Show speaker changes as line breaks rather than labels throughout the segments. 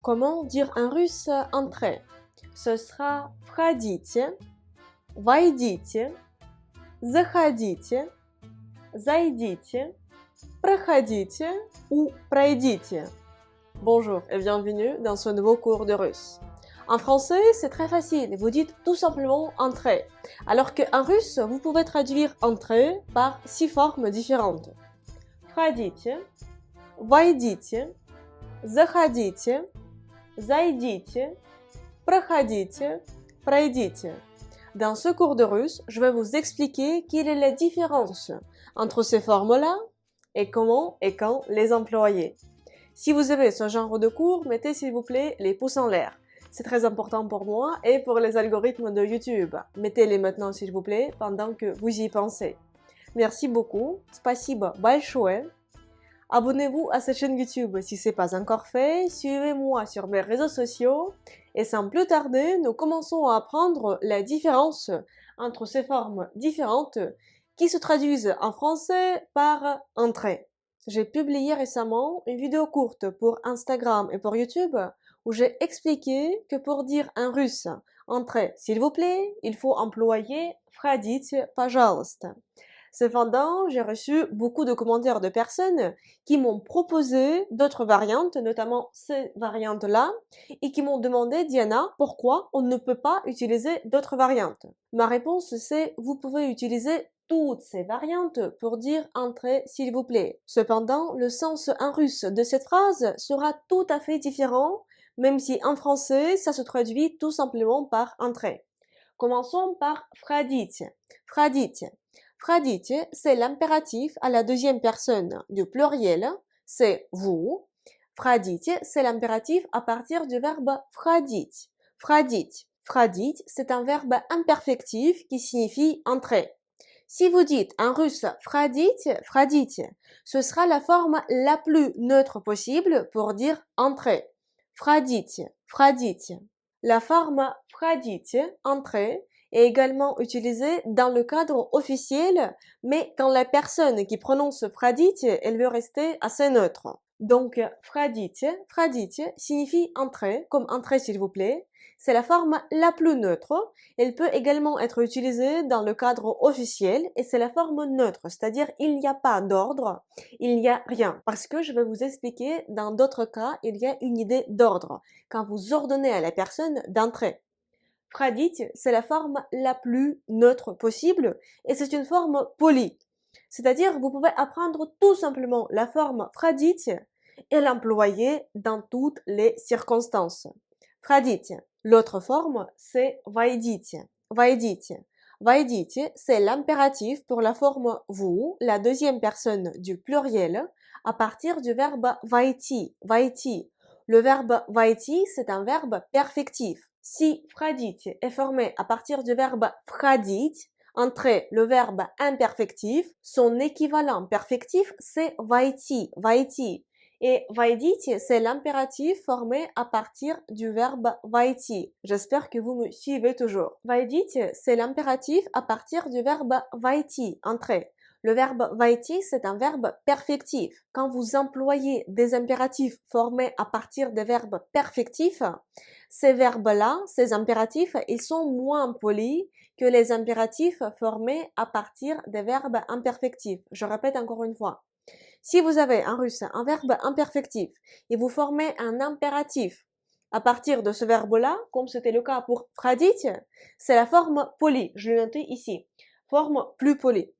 Comment dire en russe entrer? Ce sera входите, войдите, заходите, зайдите, проходите ou пройдите. Bonjour et bienvenue dans ce nouveau cours de russe. En français, c'est très facile, vous dites tout simplement entrer, alors qu'en russe, vous pouvez traduire entrer par 6 formes différentes. Входите, войдите, заходите, зайдите, проходите, пройдите. Dans ce cours de russe, je vais vous expliquer quelle est la différence entre ces formes-là et comment et quand les employer. Si vous avez ce genre de cours, mettez s'il vous plaît les pouces en l'air. C'est très important pour moi et pour les algorithmes de YouTube. Mettez-les maintenant s'il vous plaît pendant que vous y pensez. Merci beaucoup. Спасибо большое. Abonnez-vous à cette chaîne YouTube si ce n'est pas encore fait. Suivez-moi sur mes réseaux sociaux. Et sans plus tarder, nous commençons à apprendre la différence entre ces formes différentes qui se traduisent en français par entrer. J'ai publié récemment une vidéo courte pour Instagram et pour YouTube où j'ai expliqué que pour dire en russe « entrez, s'il vous plaît », il faut employer « входите, пожалуйста ». Cependant, j'ai reçu beaucoup de commentaires de personnes qui m'ont proposé d'autres variantes, notamment ces variantes-là, et qui m'ont demandé « Diana, pourquoi on ne peut pas utiliser d'autres variantes ?» Ma réponse c'est « Vous pouvez utiliser toutes ces variantes pour dire « entrez, s'il vous plaît ». Cependant, le sens en russe de cette phrase sera tout à fait différent, même si en français, ça se traduit tout simplement par « entrer ». Commençons par « входите ». Входите. Входите, c'est l'impératif à la deuxième personne du pluriel, c'est vous. Входите, c'est l'impératif à partir du verbe входить. Входить. Входить, c'est un verbe imperfectif qui signifie entrer. Si vous dites en russe входите, входите, ce sera la forme la plus neutre possible pour dire entrer. Входите, входите. La forme входите, entrer, est également utilisée dans le cadre officiel, mais quand la personne qui prononce входите, elle veut rester assez neutre. Donc, входите, входите signifie entrer, comme entrer s'il vous plaît. C'est la forme la plus neutre. Elle peut également être utilisée dans le cadre officiel et c'est la forme neutre, c'est-à-dire il n'y a pas d'ordre, il n'y a rien. Parce que je vais vous expliquer, dans d'autres cas, il y a une idée d'ordre, quand vous ordonnez à la personne d'entrer. Входить, c'est la forme la plus neutre possible et c'est une forme polie. C'est-à-dire, vous pouvez apprendre tout simplement la forme входить et l'employer dans toutes les circonstances. Входите. L'autre forme, c'est войдите. Войдите. Войдите, c'est l'impératif pour la forme vous, la deuxième personne du pluriel, à partir du verbe войти. Войти. Le verbe войти, c'est un verbe perfectif. Si входите est formé à partir du verbe входить, entrer, le verbe imperfectif, son équivalent perfectif, c'est войти, войти. Et войдите, c'est l'impératif formé à partir du verbe войти. J'espère que vous me suivez toujours. Войдите, c'est l'impératif à partir du verbe войти, entrer. Le verbe войти, c'est un verbe perfectif. Quand vous employez des impératifs formés à partir des verbes perfectifs, ces verbes-là, ces impératifs, ils sont moins polis que les impératifs formés à partir des verbes imperfectifs. Je répète encore une fois. Si vous avez en russe un verbe imperfectif et vous formez un impératif à partir de ce verbe-là, comme c'était le cas pour входить, c'est la forme polie. Je l'ai noté ici. Forme plus polie.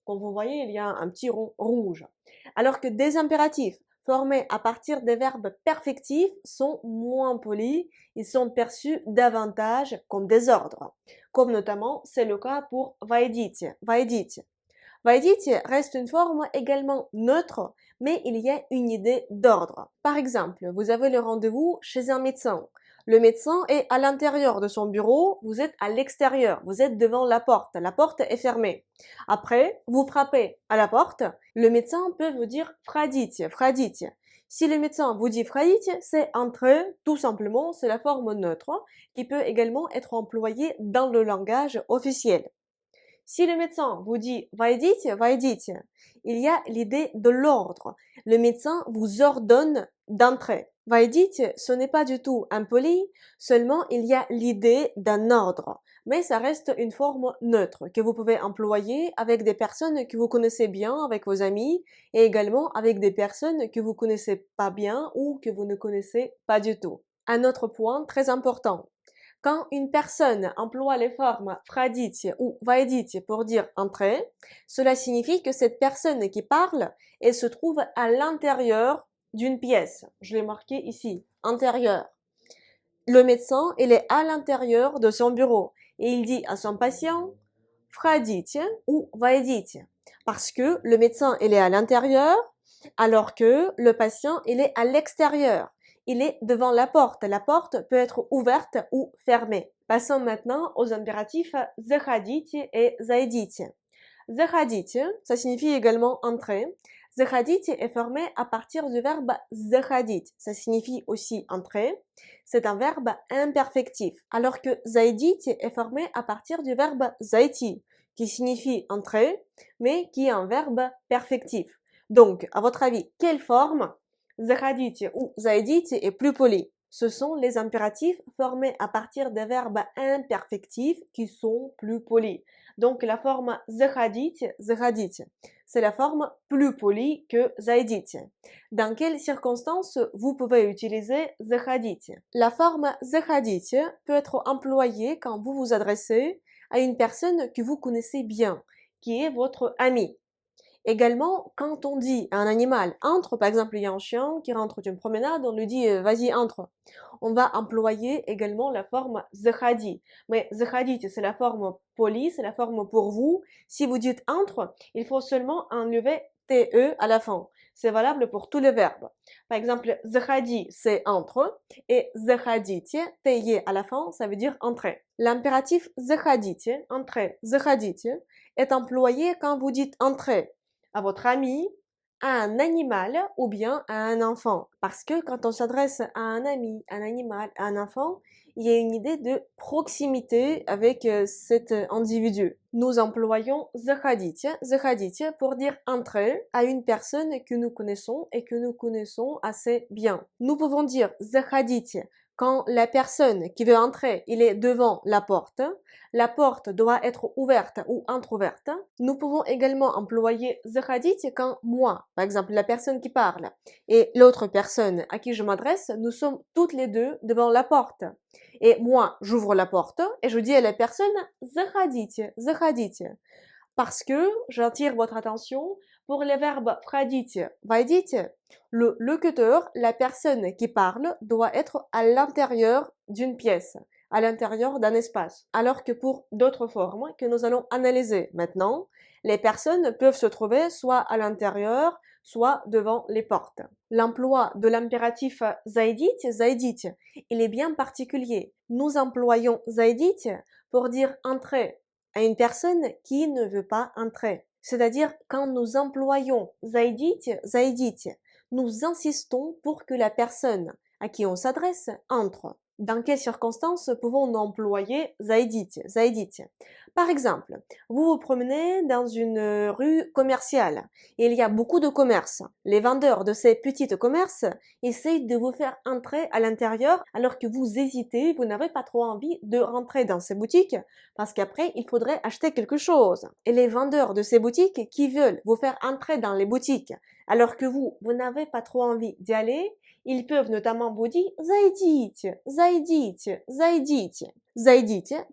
Comme vous voyez, il y a un petit rond rouge. Alors que des impératifs formés à partir des verbes perfectifs sont moins polis, ils sont perçus davantage comme des ordres. Comme notamment, c'est le cas pour войдите. Войдите. Войдите reste une forme également neutre, mais il y a une idée d'ordre. Par exemple, vous avez le rendez-vous chez un médecin. Le médecin est à l'intérieur de son bureau, vous êtes à l'extérieur, vous êtes devant la porte est fermée. Après, vous frappez à la porte, le médecin peut vous dire входите, входите. Si le médecin vous dit входите, c'est entrer, tout simplement, c'est la forme neutre qui peut également être employée dans le langage officiel. Si le médecin vous dit «Войдите», «Войдите», il y a l'idée de l'ordre. Le médecin vous ordonne d'entrer. «Войдите», ce n'est pas du tout impoli, seulement il y a l'idée d'un ordre. Mais ça reste une forme neutre que vous pouvez employer avec des personnes que vous connaissez bien, avec vos amis, et également avec des personnes que vous connaissez pas bien ou que vous ne connaissez pas du tout. Un autre point très important. Quand une personne emploie les formes «входите» ou «войдите» pour dire «entrer», cela signifie que cette personne qui parle, elle se trouve à l'intérieur d'une pièce. Je l'ai marqué ici, intérieur. Le médecin, il est à l'intérieur de son bureau et il dit à son patient «входите» ou «войдите» parce que le médecin, il est à l'intérieur alors que le patient, il est à l'extérieur. Il est devant la porte. La porte peut être ouverte ou fermée. Passons maintenant aux impératifs «заходите» et «зайдите». «Заходите», ça signifie également entrer. «Заходите» est formé à partir du verbe «заходить». Ça signifie aussi entrer. C'est un verbe imperfectif. Alors que «зайдите» est formé à partir du verbe «зайти», qui signifie entrer, mais qui est un verbe perfectif. Donc, à votre avis, quelle forme «заходите» ou «зайдите» est plus polie? Ce sont les impératifs formés à partir des verbes imperfectifs qui sont plus polis. Donc la forme «заходите», «заходите», c'est la forme plus polie que «зайдите». Dans quelles circonstances vous pouvez utiliser «заходите»? La forme «заходите» peut être employée quand vous vous adressez à une personne que vous connaissez bien, qui est votre ami. Également, quand on dit à un animal entre, par exemple, il y a un chien qui rentre d'une promenade, on lui dit vas-y entre. On va employer également la forme заходи. Mais заходите, c'est la forme polie, c'est la forme pour vous. Si vous dites entre, il faut seulement enlever te à la fin. C'est valable pour tous les verbes. Par exemple, заходи, c'est entre, et заходите, te à la fin, ça veut dire entrer. L'impératif заходите, entrer, заходите, est employé quand vous dites entrer à votre ami, à un animal ou bien à un enfant. Parce que quand on s'adresse à un ami, un animal, à un enfant, il y a une idée de proximité avec cet individu. Nous employons заходите pour dire entrer à une personne que nous connaissons et que nous connaissons assez bien. Nous pouvons dire заходите quand la personne qui veut entrer, il est devant la porte doit être ouverte ou entrouverte. Nous pouvons également employer заходите quand moi, par exemple la personne qui parle, et l'autre personne à qui je m'adresse, nous sommes toutes les deux devant la porte. Et moi, j'ouvre la porte et je dis à la personne заходите, parce que j'attire votre attention pour les verbes входите, войдите. Le locuteur, la personne qui parle, doit être à l'intérieur d'une pièce, à l'intérieur d'un espace. Alors que pour d'autres formes que nous allons analyser maintenant, les personnes peuvent se trouver soit à l'intérieur, soit devant les portes. L'emploi de l'impératif зайдите, il est bien particulier. Nous employons зайдите pour dire entrer à une personne qui ne veut pas entrer. C'est-à-dire quand nous employons зайдите, nous insistons pour que la personne à qui on s'adresse entre. Dans quelles circonstances pouvons-nous employer зайдите? Par exemple, vous vous promenez dans une rue commerciale et il y a beaucoup de commerces. Les vendeurs de ces petits commerces essayent de vous faire entrer à l'intérieur alors que vous hésitez, vous n'avez pas trop envie de rentrer dans ces boutiques parce qu'après, il faudrait acheter quelque chose. Et les vendeurs de ces boutiques qui veulent vous faire entrer dans les boutiques alors que vous n'avez pas trop envie d'y aller, ils peuvent notamment vous dire зайдите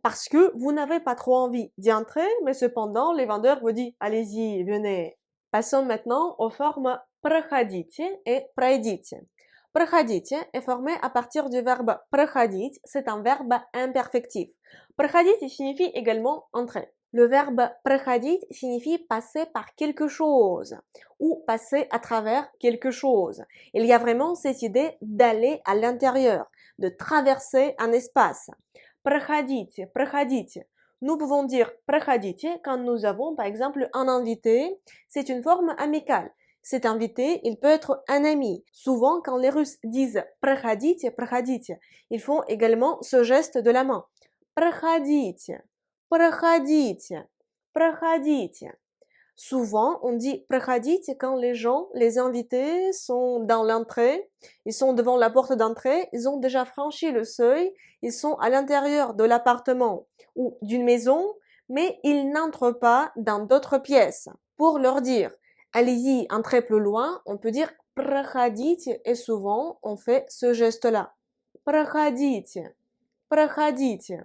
parce que vous n'avez pas trop envie d'y entrer, mais cependant les vendeurs vous disent allez-y, venez. Passons maintenant aux formes проходите et пройдите. Проходите est formé à partir du verbe проходить, c'est un verbe imperfectif. Проходите signifie également entrer. Le verbe проходить signifie passer par quelque chose ou passer à travers quelque chose. Il y a vraiment cette idée d'aller à l'intérieur, de traverser un espace. Проходите. Nous pouvons dire проходите quand nous avons par exemple un invité. C'est une forme amicale. Cet invité, il peut être un ami. Souvent, quand les Russes disent проходите, ils font également ce geste de la main. Проходите. Проходите. Souvent, on dit проходите quand les gens, les invités sont dans l'entrée, ils sont devant la porte d'entrée, ils ont déjà franchi le seuil, ils sont à l'intérieur de l'appartement ou d'une maison, mais ils n'entrent pas dans d'autres pièces. Pour leur dire, allez-y, entrez plus loin, on peut dire проходите et souvent on fait ce geste-là. Проходите, проходите.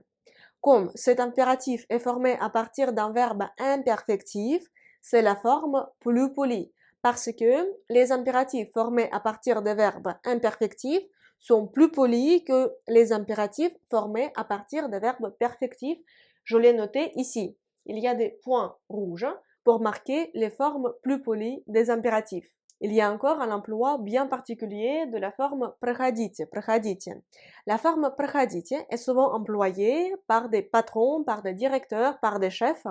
Comme cet impératif est formé à partir d'un verbe imperfectif, c'est la forme plus polie, parce que les impératifs formés à partir des verbes imperfectifs sont plus polis que les impératifs formés à partir des verbes perfectifs. Je l'ai noté ici. Il y a des points rouges pour marquer les formes plus polies des impératifs. Il y a encore un emploi bien particulier de la forme проходите, проходите. La forme проходите est souvent employée par des patrons, par des directeurs, par des chefs,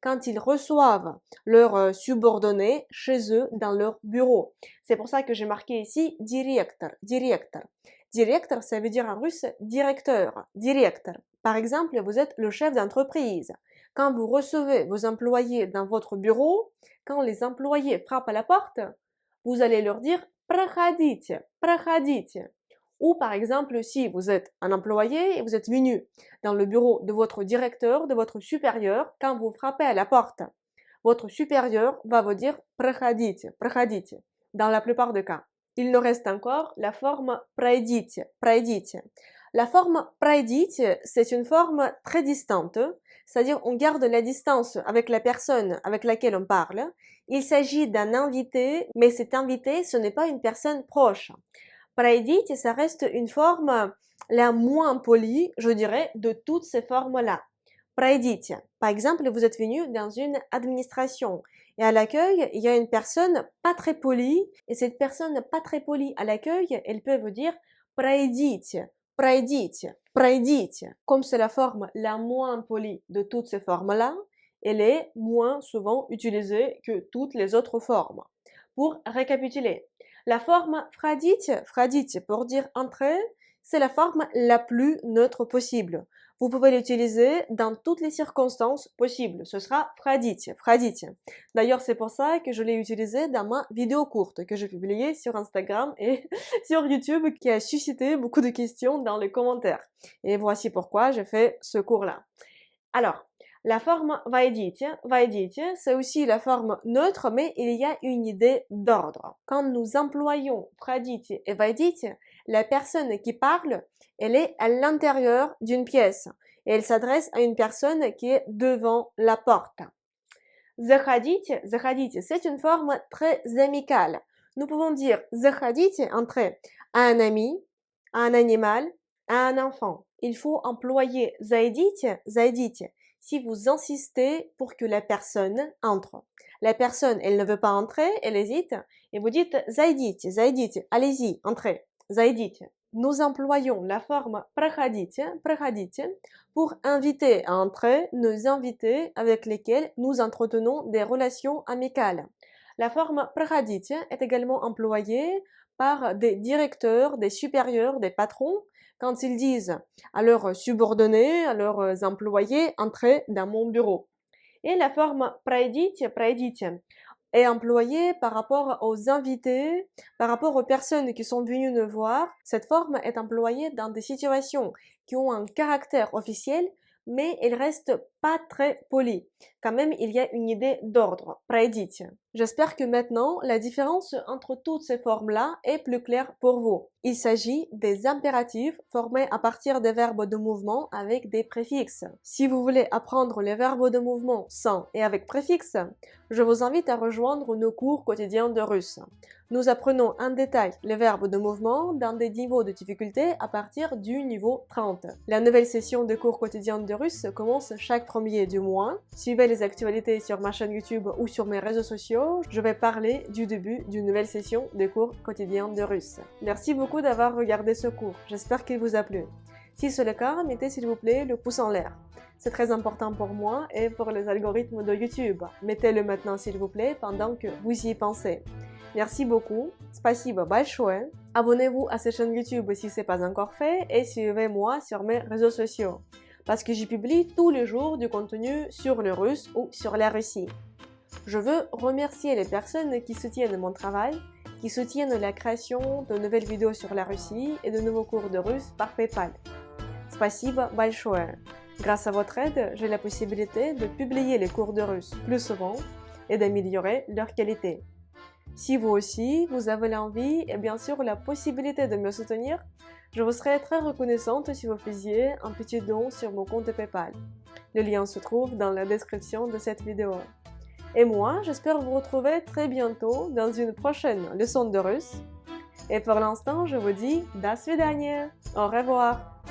quand ils reçoivent leurs subordonnés chez eux dans leur bureau. C'est pour ça que j'ai marqué ici directeur, directeur. Directeur, ça veut dire en russe directeur, directeur. Par exemple, vous êtes le chef d'entreprise. Quand vous recevez vos employés dans votre bureau, quand les employés frappent à la porte, vous allez leur dire проходите, проходите. Ou par exemple, si vous êtes un employé et vous êtes venu dans le bureau de votre directeur, de votre supérieur, quand vous frappez à la porte, votre supérieur va vous dire проходите, проходите, dans la plupart des cas. Il nous reste encore la forme пройдите, пройдите. La forme пройдите, c'est une forme très distante, c'est-à-dire on garde la distance avec la personne avec laquelle on parle. Il s'agit d'un invité, mais cet invité, ce n'est pas une personne proche. Пройдите, ça reste une forme la moins polie, je dirais, de toutes ces formes-là. Пройдите. Par exemple, vous êtes venu dans une administration et à l'accueil, il y a une personne pas très polie et cette personne pas très polie à l'accueil, elle peut vous dire пройдите, пройдите, пройдите. Comme c'est la forme la moins polie de toutes ces formes-là, elle est moins souvent utilisée que toutes les autres formes. Pour récapituler, la forme входите, входите pour dire entrer, c'est la forme la plus neutre possible. Vous pouvez l'utiliser dans toutes les circonstances possibles. Ce sera входите, входите. D'ailleurs, c'est pour ça que je l'ai utilisé dans ma vidéo courte que j'ai publiée sur Instagram et sur YouTube qui a suscité beaucoup de questions dans les commentaires. Et voici pourquoi j'ai fait ce cours-là. Alors, la forme войдите, войдите, c'est aussi la forme neutre, mais il y a une idée d'ordre. Quand nous employons входите et войдите, la personne qui parle, elle est à l'intérieur d'une pièce et elle s'adresse à une personne qui est devant la porte. Заходите, заходите, c'est une forme très amicale. Nous pouvons dire заходите, entrez, à un ami, à un animal, à un enfant. Il faut employer зайдите, зайдите, si vous insistez pour que la personne entre. La personne, elle ne veut pas entrer, elle hésite, et vous dites зайдите, зайдите, allez-y, entrez, зайдите. Nous employons la forme проходите, проходите, pour inviter à entrer nos invités avec lesquels nous entretenons des relations amicales. La forme проходите est également employée par des directeurs, des supérieurs, des patrons, quand ils disent à leurs subordonnés, à leurs employés, entrez dans mon bureau. Et la forme пройдите, пройдите est employée par rapport aux invités, par rapport aux personnes qui sont venues nous voir. Cette forme est employée dans des situations qui ont un caractère officiel, mais elle reste pas très polie. Quand même, il y a une idée d'ordre. Пройдите. J'espère que maintenant, la différence entre toutes ces formes-là est plus claire pour vous. Il s'agit des impératifs formés à partir des verbes de mouvement avec des préfixes. Si vous voulez apprendre les verbes de mouvement sans et avec préfixes, je vous invite à rejoindre nos cours quotidiens de russe. Nous apprenons en détail les verbes de mouvement dans des niveaux de difficulté à partir du niveau 30. La nouvelle session de cours quotidiens de russe commence chaque premier du mois. Suivez les actualités sur ma chaîne YouTube ou sur mes réseaux sociaux. Je vais parler du début d'une nouvelle session de cours quotidiens de russe. Merci beaucoup d'avoir regardé ce cours. J'espère qu'il vous a plu. Si c'est le cas, mettez s'il vous plaît le pouce en l'air. C'est très important pour moi et pour les algorithmes de YouTube. Mettez-le maintenant s'il vous plaît pendant que vous y pensez. Merci beaucoup. Спасибо большое. Abonnez-vous à cette chaîne YouTube si ce n'est pas encore fait et suivez-moi sur mes réseaux sociaux. parce que j'y publie tous les jours du contenu sur le russe ou sur la Russie. Je veux remercier les personnes qui soutiennent mon travail, qui soutiennent la création de nouvelles vidéos sur la Russie et de nouveaux cours de russe par PayPal. Спасибо большое. Grâce à votre aide, j'ai la possibilité de publier les cours de russe plus souvent et d'améliorer leur qualité. Si vous aussi, vous avez l'envie et bien sûr la possibilité de me soutenir, je vous serais très reconnaissante si vous faisiez un petit don sur mon compte PayPal. Le lien se trouve dans la description de cette vidéo. Et moi, j'espère vous retrouver très bientôt dans une prochaine leçon de russe. Et pour l'instant, je vous dis до свидания, au revoir.